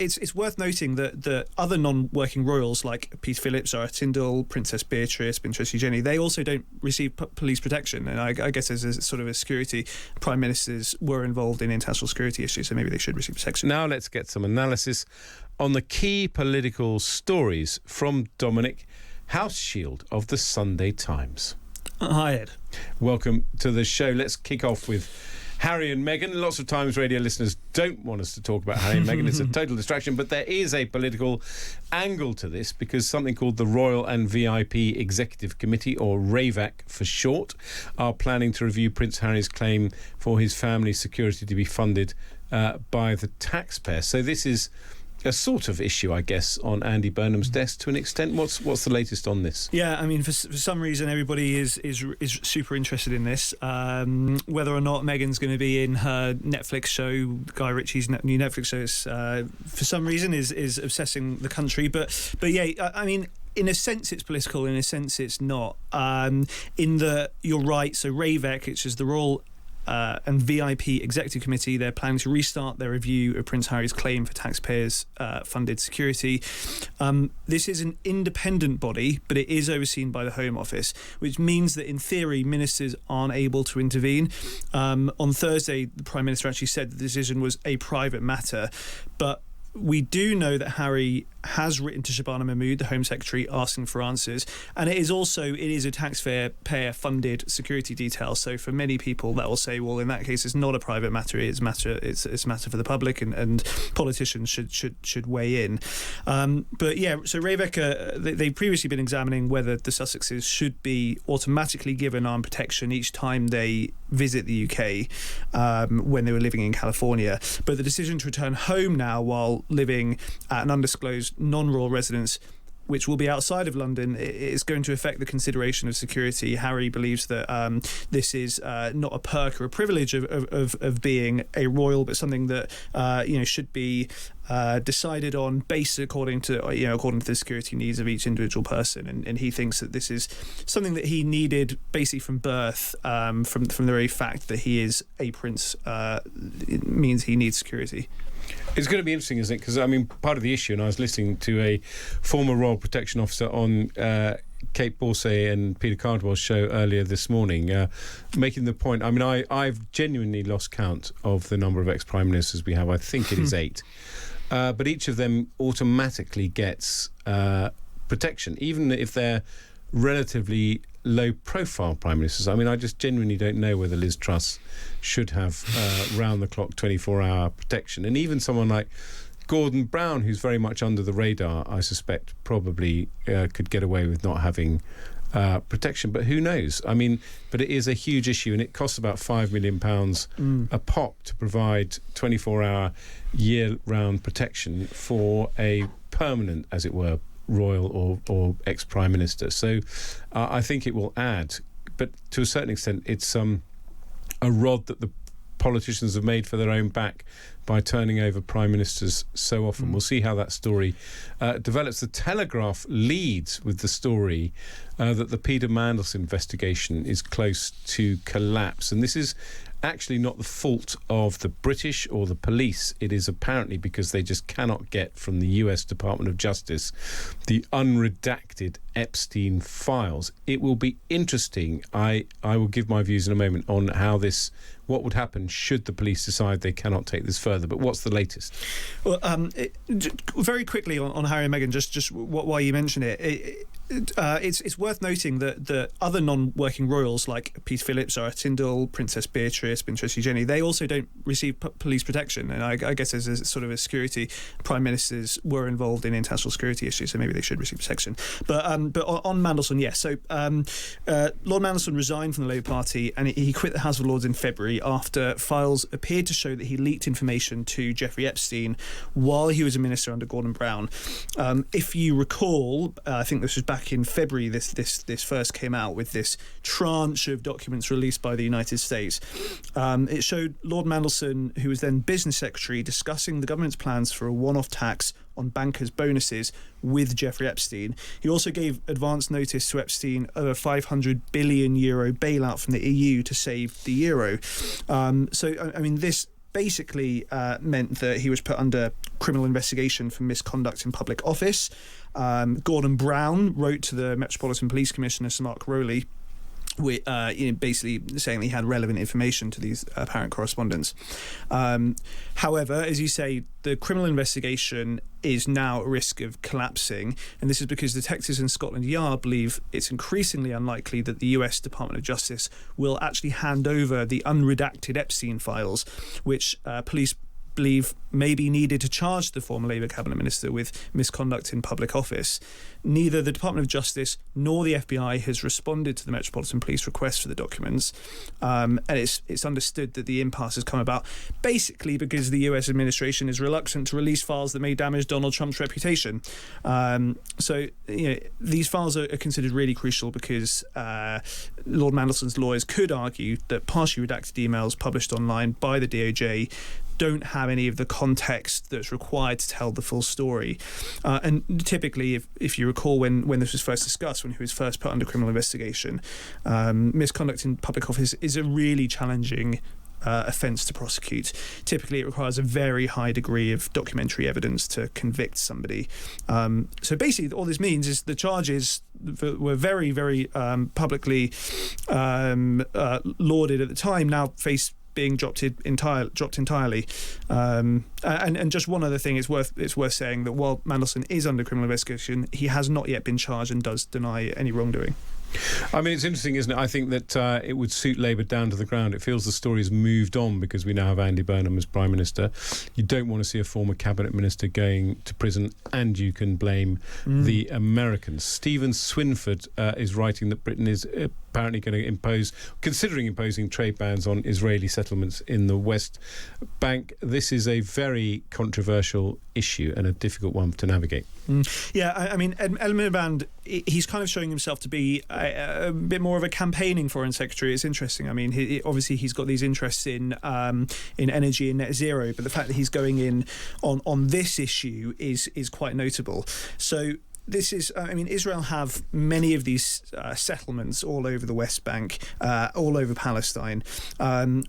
It's worth noting that the other non-working royals like Peter Philip, Zara Tindall, Princess Beatrice, Princess Eugenie, they also don't receive police protection. And I guess as a sort of a security, prime ministers were involved in international security issues, so maybe they should receive protection. Now let's get some analysis on the key political stories from Dominic Hauschild of the Sunday Times. Hi, Ed. Welcome to the show. Let's kick off with Harry and Meghan. Lots of times radio listeners don't want us to talk about Harry and Meghan. It's a total distraction, but there is a political angle to this because something called the Royal and VIP Executive Committee, or RAVAC for short, are planning to review Prince Harry's claim for his family's security to be funded by the taxpayer. So this is a sort of issue, I guess, on Andy Burnham's desk to an extent. What's the latest on this? Yeah, I mean, for some reason, everybody is super interested in this. Whether or not Meghan's going to be in her Netflix show, Guy Ritchie's new Netflix show, is, for some reason, is obsessing the country. But yeah, I mean, in a sense, it's political. In a sense, it's not. In the you're right. So RAVAC, which is the Royal and VIP Executive Committee, they're planning to restart their review of Prince Harry's claim for taxpayers funded security. This is an independent body, but it is overseen by the Home Office, which means that in theory ministers aren't able to intervene. On Thursday, the Prime Minister actually said the decision was a private matter, but we do know that Harry has written to Shabana Mahmood, the Home Secretary, asking for answers, and it is a taxpayer-funded security detail. So for many people, that will say, well, in that case, it's not a private matter; it's a matter for the public, and politicians should weigh in. But yeah, so RAVAC, they've previously been examining whether the Sussexes should be automatically given armed protection each time they visit the UK when they were living in California. But the decision to return home now while living at an undisclosed non-royal residence, which will be outside of London, is going to affect the consideration of security. Harry believes that this is not a perk or a privilege of being a royal, but something that should be decided on based according to the security needs of each individual person. And he thinks that this is something that he needed basically from birth, from the very fact that he is a prince. It means he needs security. It's going to be interesting, isn't it? Because, I mean, part of the issue, and I was listening to a former Royal Protection Officer on Kate Borsay and Peter Cardwell's show earlier this morning, making the point, I mean, I've genuinely lost count of the number of ex-Prime Ministers we have. I think it is 8. But each of them automatically gets protection, even if they're relatively low-profile Prime Ministers. I mean, I just genuinely don't know whether Liz Truss should have round-the-clock 24-hour protection. And even someone like Gordon Brown, who's very much under the radar, I suspect probably could get away with not having protection. But who knows? I mean, but it is a huge issue, and it costs about £5 million a pop to provide 24-hour, year-round protection for a permanent, as it were, royal or ex-prime minister. So I think it will add, but to a certain extent it's a rod that the politicians have made for their own back by turning over prime ministers so often. We'll see how that story develops. The Telegraph leads with the story that the Peter Mandelson investigation is close to collapse, and this is actually not the fault of the British or the police. It is apparently because they just cannot get from the US Department of Justice the unredacted Epstein files. It will be interesting. I will give my views in a moment on what would happen should the police decide they cannot take this further. But what's the latest? Well, very quickly on Harry and Meghan, just why you mention it. It's worth noting that the other non-working royals like Peter Philip, Zara Tindall, Princess Beatrice, Princess Eugenie, they also don't receive police protection. And I guess as a sort of a security, prime ministers were involved in international security issues, so maybe they should receive protection. But on Mandelson, yes. So Lord Mandelson resigned from the Labour Party, and he quit the House of Lords in February after files appeared to show that he leaked information to Jeffrey Epstein while he was a minister under Gordon Brown. If you recall, I think this was back in February, this first came out with this tranche of documents released by the United States. It showed Lord Mandelson, who was then business secretary, discussing the government's plans for a one-off tax on bankers' bonuses with Jeffrey Epstein. He also gave advance notice to Epstein of a €500 billion bailout from the EU to save the euro. So, I mean, this basically meant that he was put under criminal investigation for misconduct in public office. Gordon Brown wrote to the Metropolitan Police Commissioner, Sir Mark Rowley, basically saying that he had relevant information to these apparent correspondence. However, as you say, the criminal investigation is now at risk of collapsing, and this is because detectives in Scotland Yard believe it's increasingly unlikely that the US Department of Justice will actually hand over the unredacted Epstein files, which police believe may be needed to charge the former Labour cabinet minister with misconduct in public office. Neither the Department of Justice nor the FBI has responded to the Metropolitan Police request for the documents, and it's understood that the impasse has come about basically because the US administration is reluctant to release files that may damage Donald Trump's reputation. So these files are considered really crucial because Lord Mandelson's lawyers could argue that partially redacted emails published online by the DOJ don't have any of the context that's required to tell the full story. And typically, if you recall when this was first discussed, when he was first put under criminal investigation, misconduct in public office is a really challenging offence to prosecute. Typically, it requires a very high degree of documentary evidence to convict somebody. So basically, all this means is the charges were very, very publicly lauded at the time now face being dropped entirely. And just one other thing, it's worth saying that while Mandelson is under criminal investigation, he has not yet been charged and does deny any wrongdoing. I mean, it's interesting, isn't it? I think that it would suit Labour down to the ground. It feels the story's moved on because we now have Andy Burnham as Prime Minister. You don't want to see a former Cabinet Minister going to prison, and you can blame the Americans. Stephen Swinford is writing that Britain is apparently going to considering imposing trade bans on Israeli settlements in the West Bank. This is a very controversial issue and a difficult one to navigate. Yeah, I mean, Ed Miliband, he's kind of showing himself to be a bit more of a campaigning foreign secretary. It's interesting. I mean, obviously he's got these interests in energy and net zero, but the fact that he's going in on this issue is quite notable. So this is, Israel have many of these settlements all over the West Bank, all over Palestine,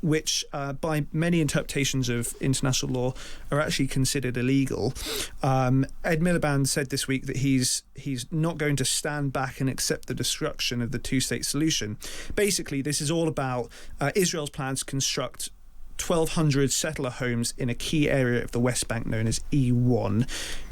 which by many interpretations of international law are actually considered illegal. Ed Miliband said this week that he's not going to stand back and accept the destruction of the two-state solution. Basically, this is all about Israel's plans to construct 1,200 settler homes in a key area of the West Bank known as E1.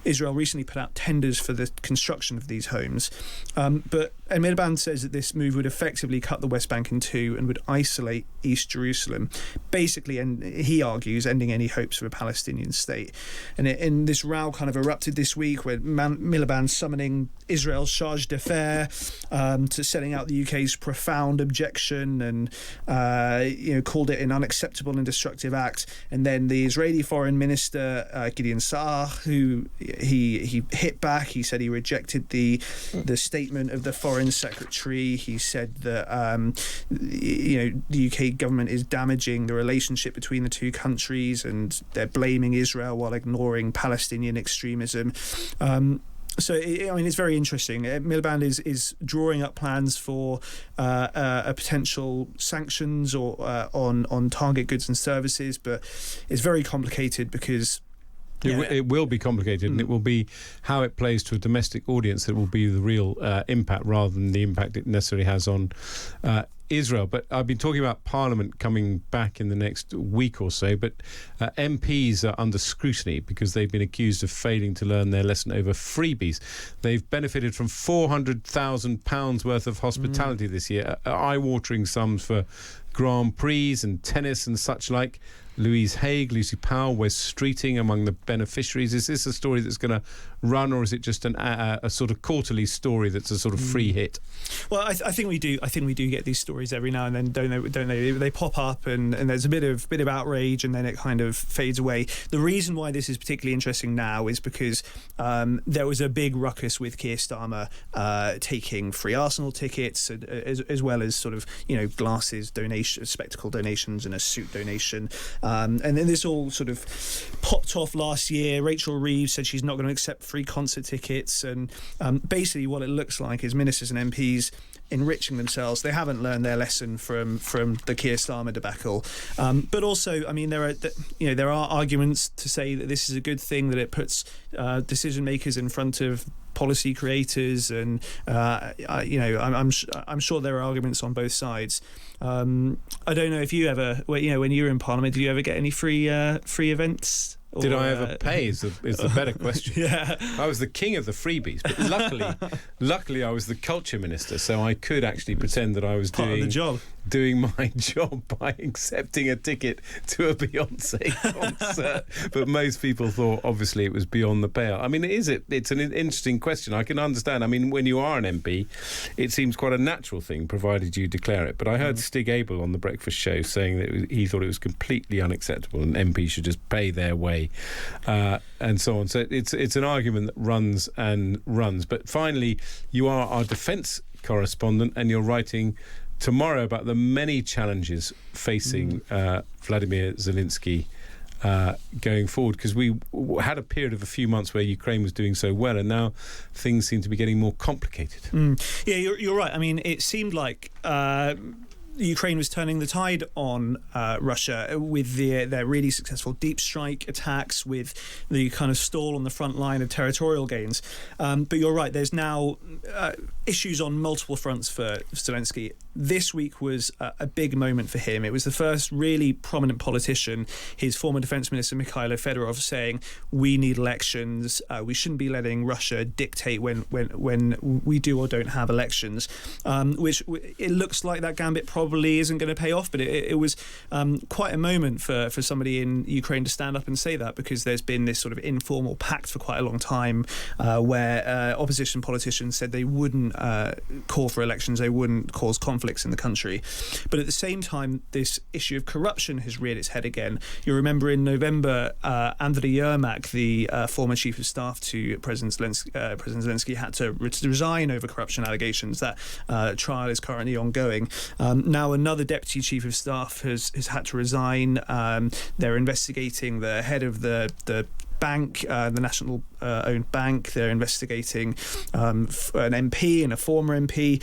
Israel recently put out tenders for the construction of these homes. But Miliband says that this move would effectively cut the West Bank in two and would isolate East Jerusalem, basically, and he argues, ending any hopes of a Palestinian state. And this row kind of erupted this week where Miliband summoning Israel's charge d'affaires to setting out the UK's profound objection and called it an unacceptable and destructive act. And then the Israeli Foreign Minister Gideon Saar, who he hit back. He said he rejected the statement of the Foreign Secretary. He said that the UK government is damaging the relationship between the two countries and they're blaming Israel while ignoring Palestinian extremism. So, it's very interesting. Miliband is drawing up plans for a potential sanctions or on target goods and services, but it's very complicated because it will be complicated, and it will be how it plays to a domestic audience that will be the real impact rather than the impact it necessarily has on Israel. But I've been talking about Parliament coming back in the next week or so, but MPs are under scrutiny because they've been accused of failing to learn their lesson over freebies. They've benefited from £400,000 worth of hospitality this year, eye-watering sums for Grand Prix and tennis and such like. Louise Haigh, Lucy Powell, Wes Streeting among the beneficiaries. Is this a story that's going to run, or is it just a sort of quarterly story that's a sort of free hit? Well, I think we do. I think we do get these stories every now and then, don't they? They pop up and there's a bit of outrage, and then it kind of fades away. The reason why this is particularly interesting now is because there was a big ruckus with Keir Starmer taking free Arsenal tickets, as well as sort of glasses donation, spectacle donations, and a suit donation. And then this all sort of popped off last year. Rachel Reeves said she's not going to accept free concert tickets, and basically what it looks like is ministers and MPs enriching themselves. They haven't learned their lesson from the Keir Starmer debacle. But also, I mean, there are arguments to say that this is a good thing, that it puts decision makers in front of policy creators, and I'm sure there are arguments on both sides. I don't know if you ever, when you were in Parliament, did you ever get any free events? Did I ever pay is the better question. Yeah. I was the king of the freebies, but luckily I was the culture minister, so I could actually pretend that I was doing my job by accepting a ticket to a Beyonce concert. But most people thought, obviously, it was beyond the pale. I mean, it's an interesting question. I can understand. I mean, when you are an MP, it seems quite a natural thing, provided you declare it. But I heard Stig Abel on The Breakfast Show saying that he thought it was completely unacceptable and MPs should just pay their way, and so on. So it's an argument that runs and runs. But finally, you are our defence correspondent, and you're writing tomorrow about the many challenges facing Vladimir Zelensky going forward, because we had a period of a few months where Ukraine was doing so well, and now things seem to be getting more complicated. Yeah, you're right. I mean, it seemed like Ukraine was turning the tide on Russia with their really successful deep strike attacks, with the kind of stall on the front line of territorial gains. But you're right, there's now issues on multiple fronts for Zelensky. This week was a big moment for him. It was the first really prominent politician, his former defense minister Mikhailo Fedorov, saying we need elections. We shouldn't be letting Russia dictate when we do or don't have elections. Which it looks like that gambit probably isn't going to pay off, but it was quite a moment for somebody in Ukraine to stand up and say that, because there's been this sort of informal pact for quite a long time where opposition politicians said they wouldn't call for elections, they wouldn't cause conflicts in the country. But at the same time, this issue of corruption has reared its head again. You remember in November, Andriy Yermak, the former chief of staff to President Zelensky, had to resign over corruption allegations. That trial is currently ongoing. Now another deputy chief of staff has had to resign. They're investigating the head of the bank, the national owned bank. They're investigating an MP and a former MP.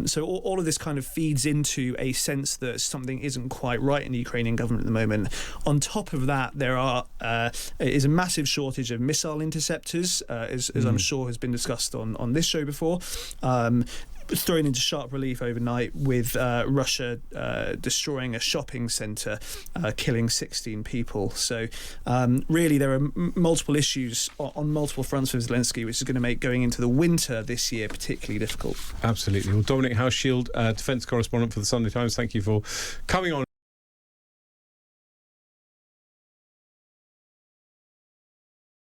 So all of this kind of feeds into a sense that something isn't quite right in the Ukrainian government at the moment. On top of that, there is a massive shortage of missile interceptors, as I'm sure has been discussed on this show before. Thrown into sharp relief overnight with Russia destroying a shopping centre, killing 16 people. So really there are multiple issues on multiple fronts for Zelensky, which is going to make going into the winter this year particularly difficult. Absolutely. Well, Dominic Hauschild, defence correspondent for the Sunday Times, thank you for coming on.